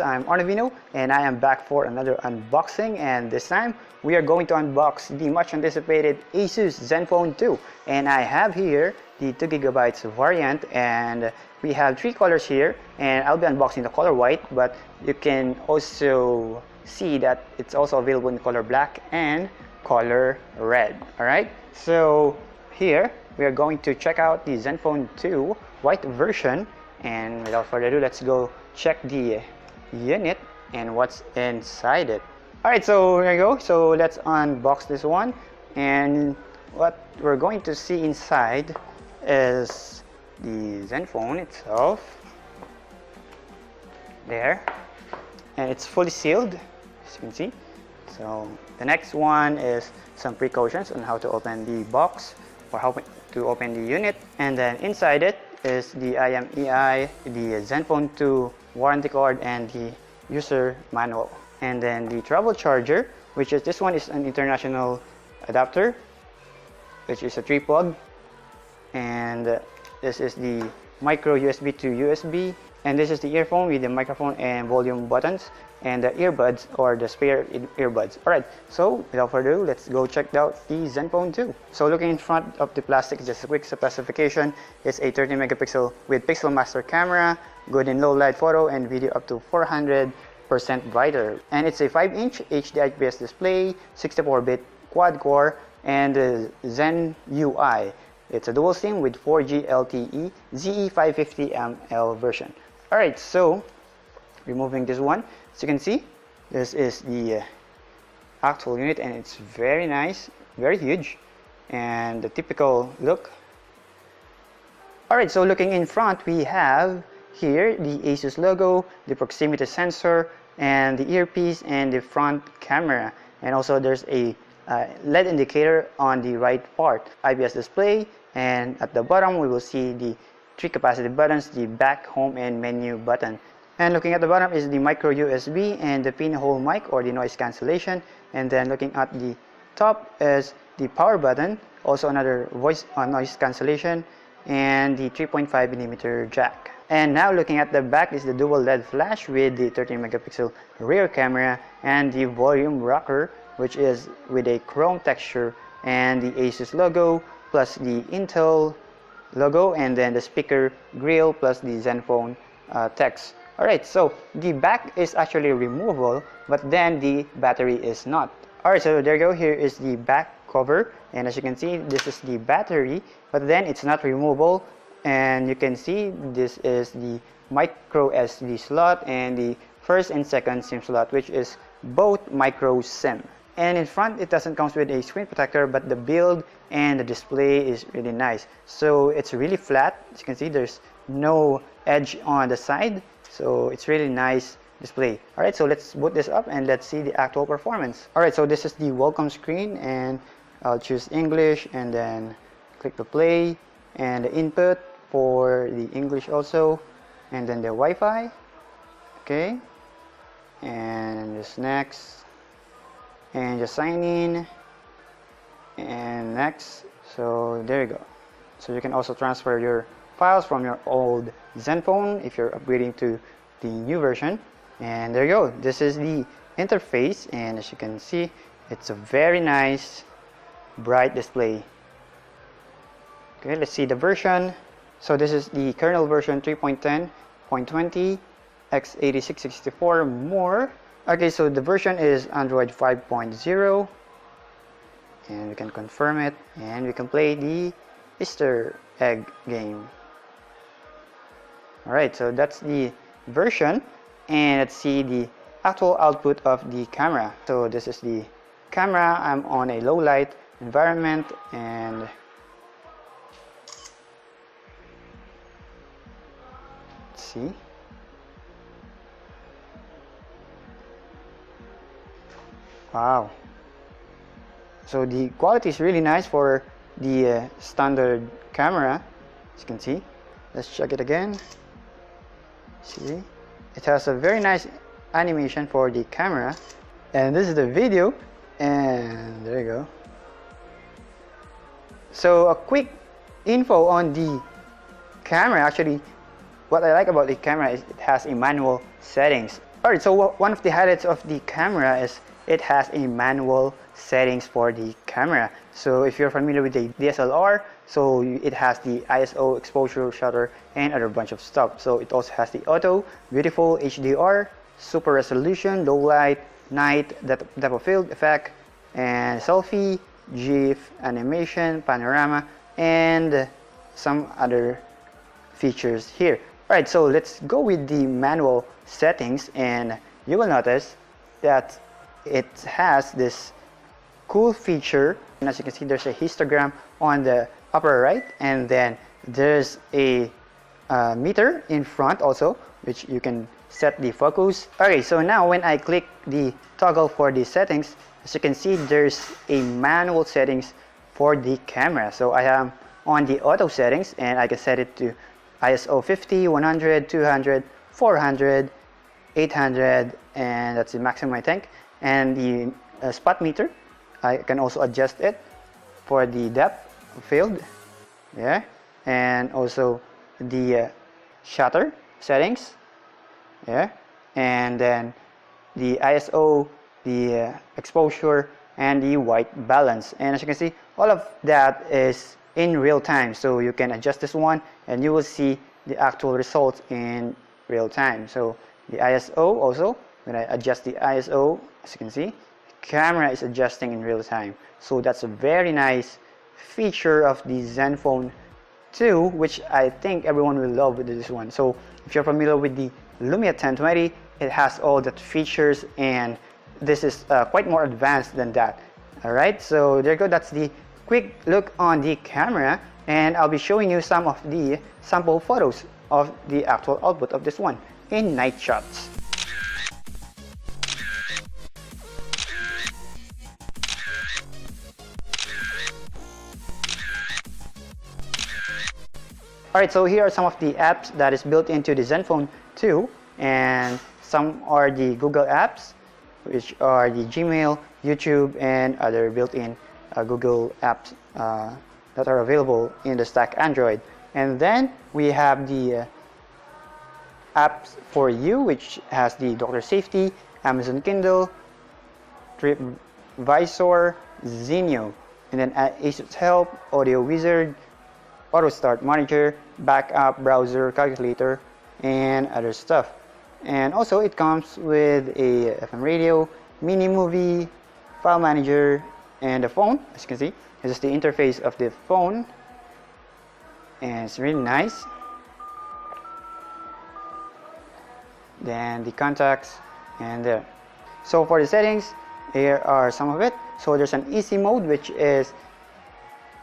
I'm Arnavino and I am back for another unboxing, and this time we are going to unbox the much anticipated ASUS Zenfone 2, and I have here the 2GB variant, and we have three colors here, and I'll be unboxing the color white, but you can also see that it's also available in color black and color red. Alright, so here we are going to check out the Zenfone 2 white version, and without further ado, let's go check the unit and what's inside it. Alright, so here you go. So let's unbox this one, and what we're going to see inside is the Zenfone itself there, and it's fully sealed, as you can see. So the next one is some precautions on how to open the box, or how to open the unit, and then inside it is the IMEI, the Zenfone 2 warranty card, and the user manual. And then the travel charger, which is this one is an international adapter, which is a 3-plug, and this is the micro USB to USB, and this is the earphone with the microphone and volume buttons, and the earbuds or the spare earbuds. Alright, so without further ado, let's go check out the Zenfone 2. So looking in front of the plastic, just a quick specification. It's a 30 megapixel with pixel master camera, good in low light photo and video up to 400% brighter, and it's a 5-inch HD IPS display, 64-bit quad core, and Zen UI. It's a dual SIM with 4G LTE ZE550ML version. Alright, so removing this one, as you can see, this is the actual unit, and it's very nice, very huge, and the typical look. Alright, so looking in front, we have here the ASUS logo, the proximity sensor, and the earpiece, and the front camera, and also there's a LED indicator on the right part, IPS display, and at the bottom we will see the 3 capacitive buttons, the back, home, and menu button. And looking at the bottom is the micro USB and the pinhole mic or the noise cancellation, and then looking at the top is the power button, also another voice noise cancellation, and the 3.5mm jack. And now looking at the back is the dual LED flash with the 13 megapixel rear camera, and the volume rocker, which is with a chrome texture, and the ASUS logo plus the Intel logo, and then the speaker grill plus the Zenfone text. Alright, so the back is actually removable, but then the battery is not. Alright, so there you go. Here is the back cover, and as you can see, this is the battery, but then it's not removable, and you can see this is the micro SD slot and the first and second SIM slot, which is both micro SIM. And in front, it doesn't come with a screen protector, but the build and the display is really nice. So it's really flat. As you can see, there's no edge on the side, so it's really nice display. Alright, so let's boot this up and let's see the actual performance. Alright, so this is the welcome screen, and I'll choose English and then click the play, and the input for the English also, and then the Wi-Fi. Okay, and just next, and just sign in, and next. So there you go. So you can also transfer your files from your old Zenfone if you're upgrading to the new version. And there you go. This is the interface, and as you can see, it's a very nice bright display. Okay, let's see the version. So this is the kernel version 3.10.20 x86-64 more. Okay, so the version is Android 5.0, and we can confirm it, and we can play the Easter egg game. Alright, so that's the version, and let's see the actual output of the camera. So this is the camera. I'm on a low light environment, and let's see. Wow, so the quality is really nice for the standard camera, as you can see. Let's check it again. See, it has a very nice animation for the camera, and this is the video, and there you go. So a quick info on the camera. Actually, what I like about the camera is it has a manual settings. Alright, so one of the highlights of the camera is it has a manual settings for the camera. So if you're familiar with the DSLR, so it has the ISO, exposure, shutter, and other bunch of stuff. So it also has the auto, beautiful, HDR, super resolution, low light, night, depth of field effect, and selfie, GIF, animation, panorama, and some other features here. Alright, so let's go with the manual settings, and you will notice that it has this cool feature. And as you can see, there's a histogram on the upper right, and then there's a meter in front also, which you can set the focus. Okay, so now when I click the toggle for the settings, as you can see, there's a manual settings for the camera. So I am on the auto settings, and I can set it to ISO 50, 100, 200, 400, 800, and that's the maximum I think. And the spot meter, I can also adjust it for the depth of field, yeah, and also the shutter settings, yeah, and then the ISO, the exposure, and the white balance. And as you can see, all of that is in real time, so you can adjust this one and you will see the actual results in real time. So the ISO also, when I adjust the ISO, as you can see, the camera is adjusting in real time. So that's a very nice feature of the Zenfone 2, which I think everyone will love with this one. So if you're familiar with the Lumia 1020, it has all that features, and this is quite more advanced than that. Alright, so there you go. That's the quick look on the camera, and I'll be showing you some of the sample photos of the actual output of this one in night shots. Alright, so here are some of the apps that is built into the Zenfone 2, and some are the Google apps, which are the Gmail, YouTube, and other built-in Google apps that are available in the stack Android. And then we have the apps for you, which has the Doctor Safety, Amazon Kindle, TripVisor, Zenio, and then ASUS Help, Audio Wizard, Auto Start Manager, Backup, Browser, Calculator, and other stuff. And also it comes with a FM radio, mini movie, file manager, and a phone. As you can see, this is the interface of the phone, and it's really nice. Then the contacts, and there. So for the settings, here are some of it. So there's an easy mode, which is,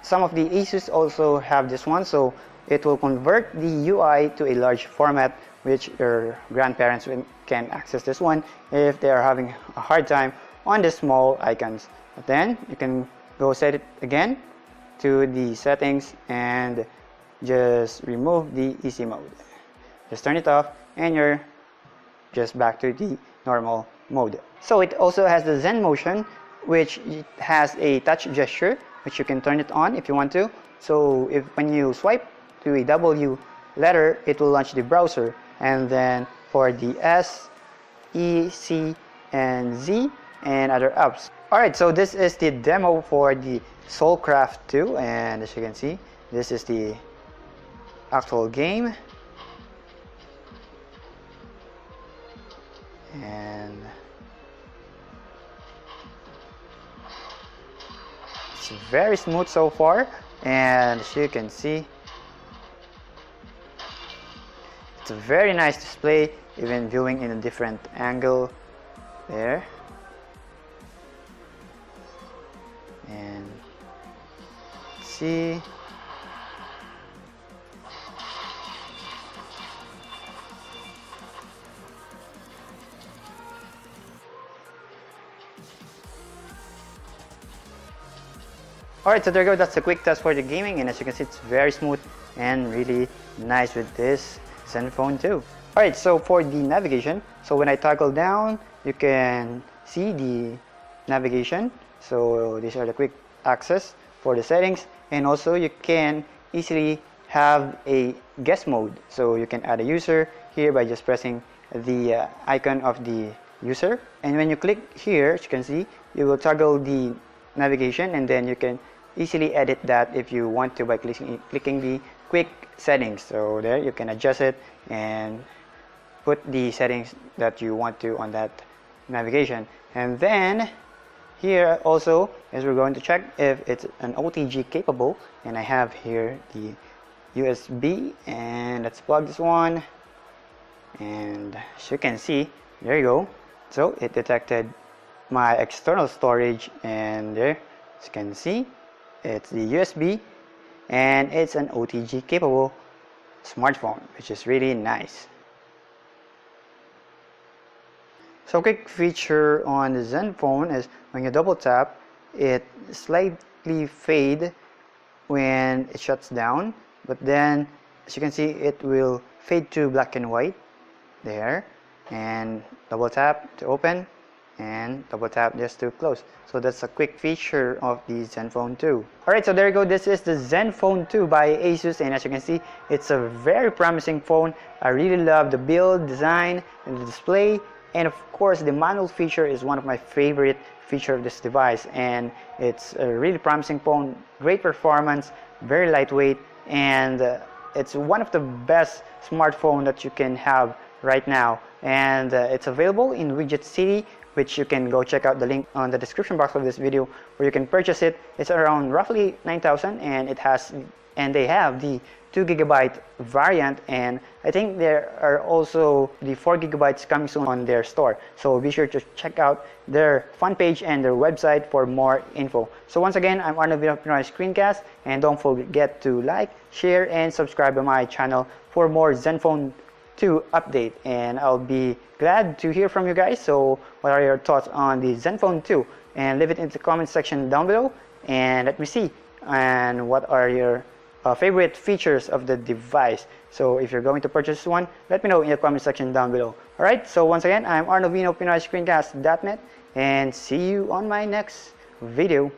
some of the ASUS also have this one, so it will convert the UI to a large format, which your grandparents can access this one if they are having a hard time on the small icons. But then you can go set it again to the settings and just remove the easy mode. Just turn it off and you're just back to the normal mode. So it also has the Zen Motion, which has a touch gesture, which you can turn it on if you want to. So if when you swipe to a W letter, it will launch the browser. And then for the S, E, C, and Z, and other apps. Alright, so this is the demo for the Soulcraft 2, and as you can see, this is the actual game. And it's very smooth so far, and as you can see, it's a very nice display, even viewing in a different angle there. And see, alright, so there you go. That's a quick test for the gaming, and as you can see, it's very smooth and really nice with this Zenfone 2. Alright, so for the navigation, so when I toggle down, you can see the navigation. So these are the quick access for the settings, and also you can easily have a guest mode. So you can add a user here by just pressing the icon of the user, and when you click here, as you can see, you will toggle the navigation, and then you can easily edit that if you want to by clicking the quick settings. So there you can adjust it and put the settings that you want to on that navigation. And then here also, as we're going to check if it's an OTG capable, and I have here the USB, and let's plug this one, and as you can see, there you go. So it detected my external storage, and there, as you can see, it's the USB, and it's an OTG capable smartphone, which is really nice. So quick feature on the Zenfone is when you double tap, it slightly fade when it shuts down, but then as you can see, it will fade to black and white there, and double tap to open and double tap just to close. So that's a quick feature of the Zenfone 2. Alright, so there you go. This is the Zenfone 2 by ASUS, and as you can see, it's a very promising phone. I really love the build, design, and the display, and of course the manual feature is one of my favorite feature of this device, and it's a really promising phone, great performance, very lightweight, and it's one of the best smartphone that you can have right now, and it's available in widget city, which you can go check out the link on the description box of this video where you can purchase it. It's around roughly 9,000, and they have the 2GB variant, and I think there are also the 4GB coming soon on their store. So be sure to check out their fan page and their website for more info. So once again, I'm Arnold Pinoy Screencast, and don't forget to like, share, and subscribe to my channel for more Zenfone 2 update, and I'll be glad to hear from you guys. So what are your thoughts on the Zenfone 2, and leave it in the comment section down below, and let me see and what are your favorite features of the device. So if you're going to purchase one, let me know in the comment section down below. Alright, so once again, I'm Arnold Pinoy Screencast.net, and see you on my next video.